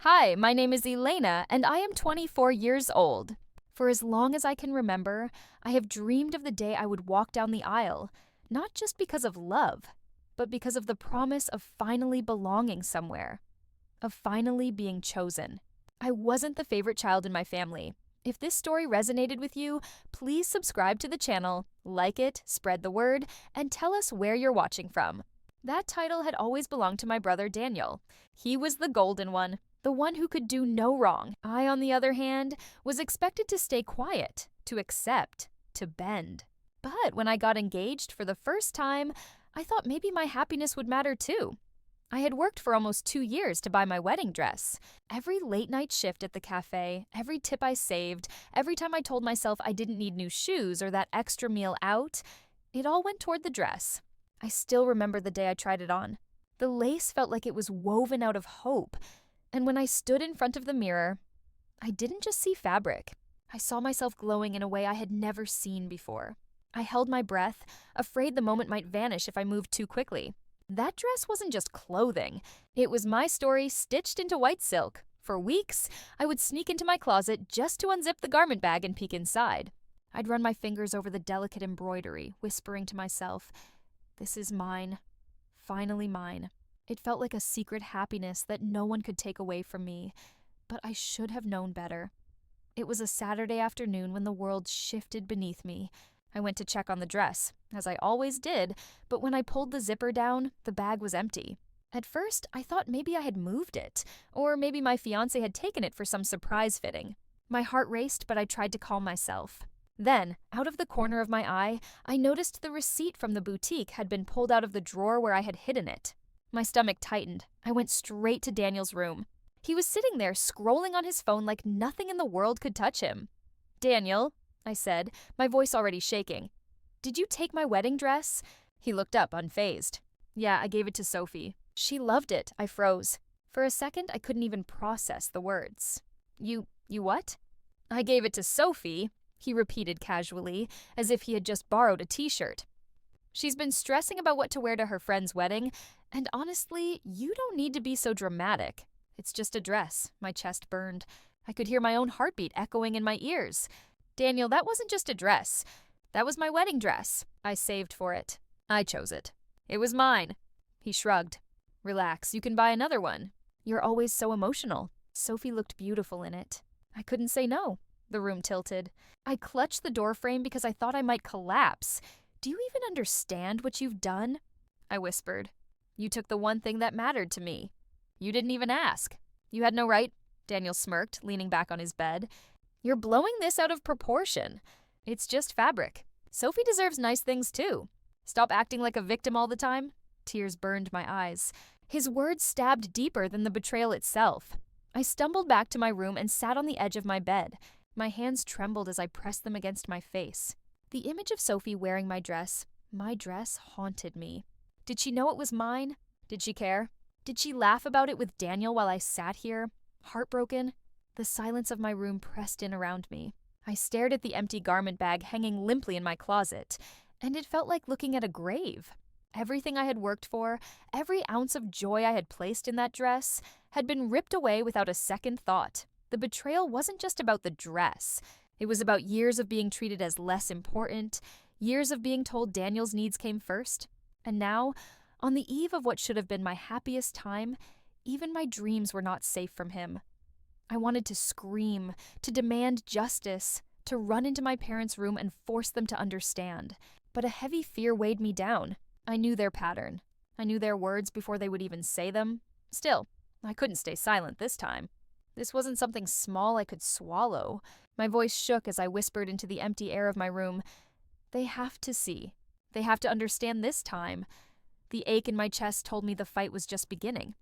Hi, my name is Elena, and I am 24 years old. For as long as I can remember, I have dreamed of the day I would walk down the aisle, not just because of love, but because of the promise of finally belonging somewhere, of finally being chosen. I wasn't the favorite child in my family. If this story resonated with you, please subscribe to the channel, like it, spread the word, and tell us where you're watching from. That title had always belonged to my brother Daniel. He was the golden one, the one who could do no wrong. I, on the other hand, was expected to stay quiet, to accept, to bend. But when I got engaged for the first time, I thought maybe my happiness would matter too. I had worked for almost 2 years to buy my wedding dress. Every late night shift at the cafe, every tip I saved, every time I told myself I didn't need new shoes or that extra meal out, it all went toward the dress. I still remember the day I tried it on. The lace felt like it was woven out of hope, and when I stood in front of the mirror, I didn't just see fabric. I saw myself glowing in a way I had never seen before. I held my breath, afraid the moment might vanish if I moved too quickly. That dress wasn't just clothing. It was my story stitched into white silk. For weeks, I would sneak into my closet just to unzip the garment bag and peek inside. I'd run my fingers over the delicate embroidery, whispering to myself, "This is mine. Finally mine." It felt like a secret happiness that no one could take away from me, but I should have known better. It was a Saturday afternoon when the world shifted beneath me. I went to check on the dress, as I always did, but when I pulled the zipper down, the bag was empty. At first, I thought maybe I had moved it, or maybe my fiancé had taken it for some surprise fitting. My heart raced, but I tried to calm myself. Then, out of the corner of my eye, I noticed the receipt from the boutique had been pulled out of the drawer where I had hidden it. My stomach tightened. I went straight to Daniel's room. He was sitting there scrolling on his phone like nothing in the world could touch him. "Daniel," I said, my voice already shaking, "did you take my wedding dress?" He looked up, unfazed. "Yeah, I gave it to Sophie. She loved it." I froze. For a second, I couldn't even process the words. You what?" "I gave it to Sophie," he repeated casually, as if he had just borrowed a t-shirt. "She's been stressing about what to wear to her friend's wedding, and honestly, you don't need to be so dramatic. It's just a dress." My chest burned. I could hear my own heartbeat echoing in my ears. "Daniel, that wasn't just a dress. That was my wedding dress. I saved for it. I chose it. It was mine." He shrugged. "Relax, you can buy another one. You're always so emotional." Sophie looked beautiful in it. I couldn't say no. The room tilted. I clutched the doorframe because I thought I might collapse. "Do you even understand what you've done?" I whispered. "You took the one thing that mattered to me. You didn't even ask. You had no right." Daniel smirked, leaning back on his bed. "You're blowing this out of proportion. It's just fabric. Sophie deserves nice things too. Stop acting like a victim all the time." Tears burned my eyes. His words stabbed deeper than the betrayal itself. I stumbled back to my room and sat on the edge of my bed. My hands trembled as I pressed them against my face. The image of Sophie wearing my dress haunted me. Did she know it was mine? Did she care? Did she laugh about it with Daniel while I sat here, heartbroken? The silence of my room pressed in around me. I stared at the empty garment bag hanging limply in my closet, and it felt like looking at a grave. Everything I had worked for, every ounce of joy I had placed in that dress, had been ripped away without a second thought. The betrayal wasn't just about the dress. It was about years of being treated as less important, years of being told Daniel's needs came first. And now, on the eve of what should have been my happiest time, even my dreams were not safe from him. I wanted to scream, to demand justice, to run into my parents' room and force them to understand. But a heavy fear weighed me down. I knew their pattern. I knew their words before they would even say them. Still, I couldn't stay silent this time. This wasn't something small I could swallow. My voice shook as I whispered into the empty air of my room. "They have to see. They have to understand this time." The ache in my chest told me the fight was just beginning.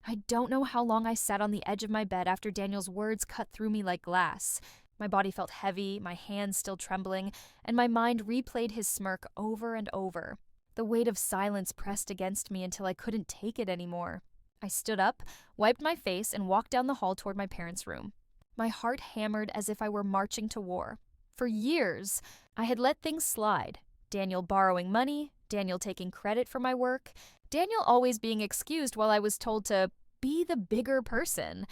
I don't know how long I sat on the edge of my bed after Daniel's words cut through me like glass. My body felt heavy, my hands still trembling, and my mind replayed his smirk over and over. The weight of silence pressed against me until I couldn't take it anymore. I stood up, wiped my face, and walked down the hall toward my parents' room. My heart hammered as if I were marching to war. For years, I had let things slide. Daniel borrowing money, Daniel taking credit for my work, Daniel always being excused while I was told to be the bigger person.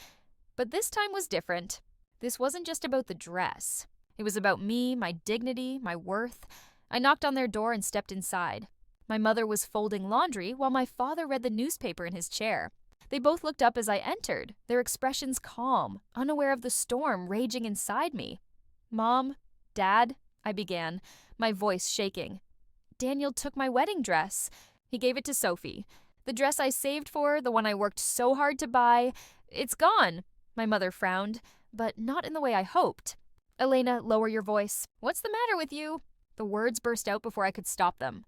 But this time was different. This wasn't just about the dress. It was about me, my dignity, my worth. I knocked on their door and stepped inside. My mother was folding laundry while my father read the newspaper in his chair. They both looked up as I entered, their expressions calm, unaware of the storm raging inside me. "Mom, Dad," I began, my voice shaking. "Daniel took my wedding dress. He gave it to Sophie. The dress I saved for, the one I worked so hard to buy, it's gone." My mother frowned, but not in the way I hoped. "Elena, lower your voice. What's the matter with you?" The words burst out before I could stop them.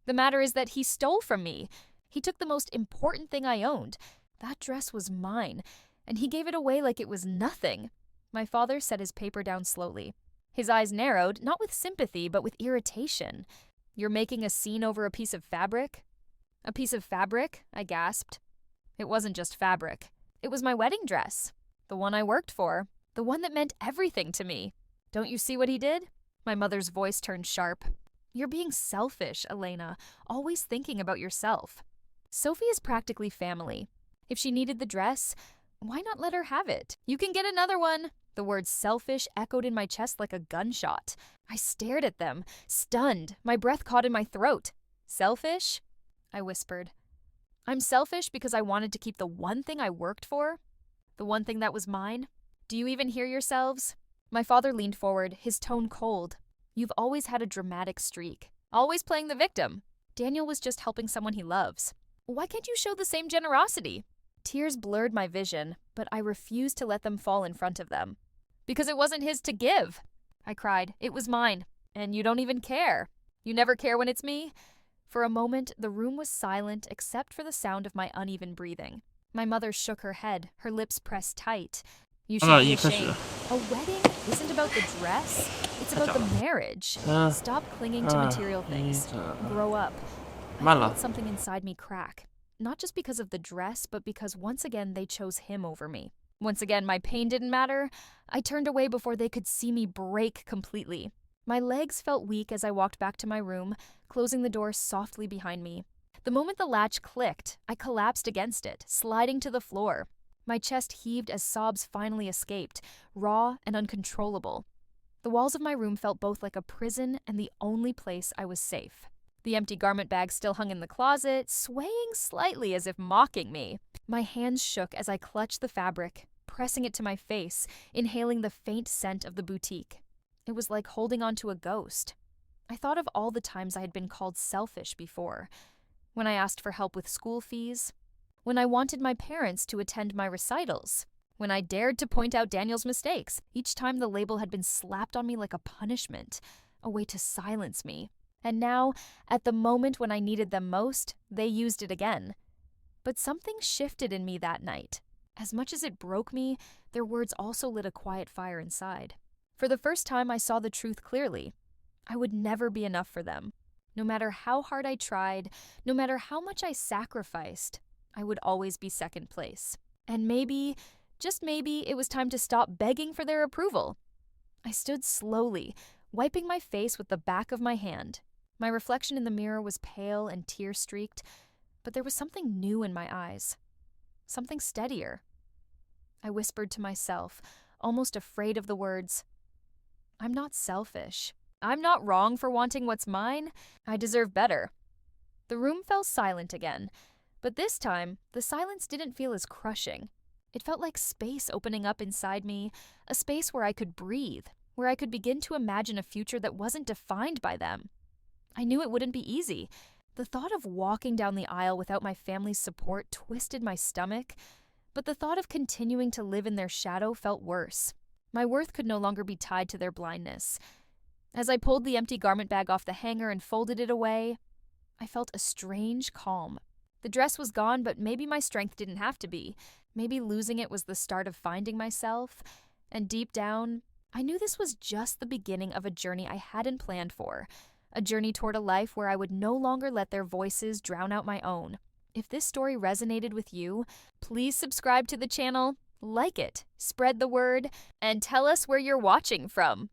"The matter is that he stole from me. He took the most important thing I owned. That dress was mine, and he gave it away like it was nothing." My father set his paper down slowly. His eyes narrowed, not with sympathy, but with irritation. "You're making a scene over a piece of fabric?" "A piece of fabric?" I gasped. It wasn't just fabric. It was my wedding dress. The one I worked for. The one that meant everything to me. "Don't you see what he did?" My mother's voice turned sharp. "You're being selfish, Elena, always thinking about yourself. Sophie is practically family. If she needed the dress, why not let her have it? You can get another one." The word selfish echoed in my chest like a gunshot. I stared at them, stunned, my breath caught in my throat. "Selfish?" I whispered. "I'm selfish because I wanted to keep the one thing I worked for? The one thing that was mine? Do you even hear yourselves?" My father leaned forward, his tone cold. "You've always had a dramatic streak. Always playing the victim. Daniel was just helping someone he loves. Why can't you show the same generosity?" Tears blurred my vision, but I refused to let them fall in front of them. "Because it wasn't his to give," I cried. "It was mine. And you don't even care. You never care when it's me?" For a moment, the room was silent except for the sound of my uneven breathing. My mother shook her head, her lips pressed tight. "You should be ashamed. A wedding isn't about the dress. It's about the marriage. Stop clinging to material things. Grow up." I felt something inside me crack. Not just because of the dress, but because once again they chose him over me. Once again, my pain didn't matter. I turned away before they could see me break completely. My legs felt weak as I walked back to my room, closing the door softly behind me. The moment the latch clicked, I collapsed against it, sliding to the floor. My chest heaved as sobs finally escaped, raw and uncontrollable. The walls of my room felt both like a prison and the only place I was safe. The empty garment bag still hung in the closet, swaying slightly as if mocking me. My hands shook as I clutched the fabric, pressing it to my face, inhaling the faint scent of the boutique. It was like holding onto a ghost. I thought of all the times I had been called selfish before. When I asked for help with school fees. When I wanted my parents to attend my recitals. When I dared to point out Daniel's mistakes. Each time the label had been slapped on me like a punishment, a way to silence me. And now, at the moment when I needed them most, they used it again. But something shifted in me that night. As much as it broke me, their words also lit a quiet fire inside. For the first time, I saw the truth clearly. I would never be enough for them. No matter how hard I tried, no matter how much I sacrificed, I would always be second place. And maybe, just maybe, it was time to stop begging for their approval. I stood slowly, wiping my face with the back of my hand. My reflection in the mirror was pale and tear-streaked, but there was something new in my eyes. Something steadier. I whispered to myself, almost afraid of the words, "I'm not selfish. I'm not wrong for wanting what's mine. I deserve better." The room fell silent again, but this time, the silence didn't feel as crushing. It felt like space opening up inside me, a space where I could breathe, where I could begin to imagine a future that wasn't defined by them. I knew it wouldn't be easy. The thought of walking down the aisle without my family's support twisted my stomach, but the thought of continuing to live in their shadow felt worse. My worth could no longer be tied to their blindness. As I pulled the empty garment bag off the hanger and folded it away, I felt a strange calm. The dress was gone, but maybe my strength didn't have to be. Maybe losing it was the start of finding myself. And deep down, I knew this was just the beginning of a journey I hadn't planned for. A journey toward a life where I would no longer let their voices drown out my own. If this story resonated with you, please subscribe to the channel, like it, spread the word, and tell us where you're watching from.